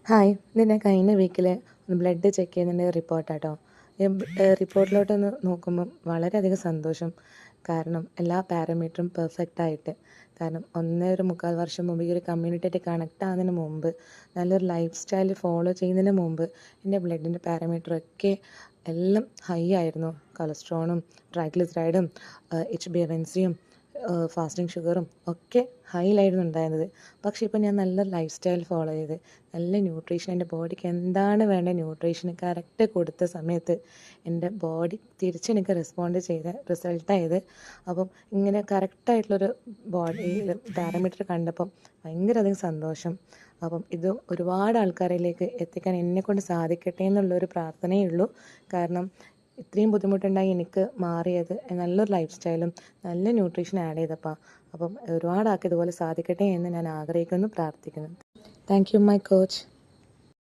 Hi, ഇത് ഞാൻ കഴിഞ്ഞ വീക്കിൽ ബ്ലഡ് ചെക്ക് ചെയ്യുന്നതിൻ്റെ റിപ്പോർട്ടാട്ടോ. റിപ്പോർട്ടിലോട്ടൊന്ന് നോക്കുമ്പം വളരെയധികം സന്തോഷം. കാരണം എല്ലാ പാരാമീറ്ററും പെർഫെക്റ്റായിട്ട്. കാരണം 1.25 വർഷം മുമ്പ് ഈ ഒരു കമ്മ്യൂണിറ്റിയായിട്ട് കണക്റ്റ് ആകുന്നതിന് മുമ്പ്, നല്ലൊരു ലൈഫ് സ്റ്റൈൽ ഫോളോ ചെയ്യുന്നതിന് മുമ്പ് എൻ്റെ ബ്ലഡിൻ്റെ പാരാമീറ്ററൊക്കെ എല്ലാം ഹൈ ആയിരുന്നു. കൊളസ്ട്രോളും ട്രൈഗ്ലിസറൈഡും HbA1c-യും ഫാസ്റ്റിംഗ് ഷുഗറും ഒക്കെ ഹൈയിലായിരുന്നു ഉണ്ടായിരുന്നത്. പക്ഷേ ഇപ്പോൾ ഞാൻ നല്ല ലൈഫ് സ്റ്റൈൽ ഫോളോ ചെയ്ത് നല്ല ന്യൂട്രീഷൻ എൻ്റെ ബോഡിക്ക് എന്താണ് വേണ്ട ന്യൂട്രീഷൻ കറക്റ്റ് കൊടുത്ത സമയത്ത് എൻ്റെ ബോഡി തിരിച്ചെനിക്ക് റെസ്പോണ്ട് ചെയ്ത റിസൾട്ടായത്. അപ്പം ഇങ്ങനെ കറക്റ്റായിട്ടുള്ളൊരു ബോഡി പാരാമീറ്റർ കണ്ടപ്പം ഭയങ്കര അധികം സന്തോഷം. അപ്പം ഇത് ഒരുപാട് ആൾക്കാരിലേക്ക് എത്തിക്കാൻ എന്നെക്കൊണ്ട് സാധിക്കട്ടെ എന്നുള്ളൊരു പ്രാർത്ഥനയേ ഉള്ളൂ. കാരണം ഇത്രയും ബുദ്ധിമുട്ടുണ്ടായി എനിക്ക് മാറിയത് നല്ലൊരു ലൈഫ് സ്റ്റൈലും നല്ല ന്യൂട്രീഷൻ ആഡ് ചെയ്തപ്പോൾ. അപ്പം ഒരുപാട് ആൾക്ക് ഇതുപോലെ സാധിക്കട്ടെ എന്ന് ഞാൻ ആഗ്രഹിക്കുന്നു, പ്രാർത്ഥിക്കുന്നു. Thank you my coach.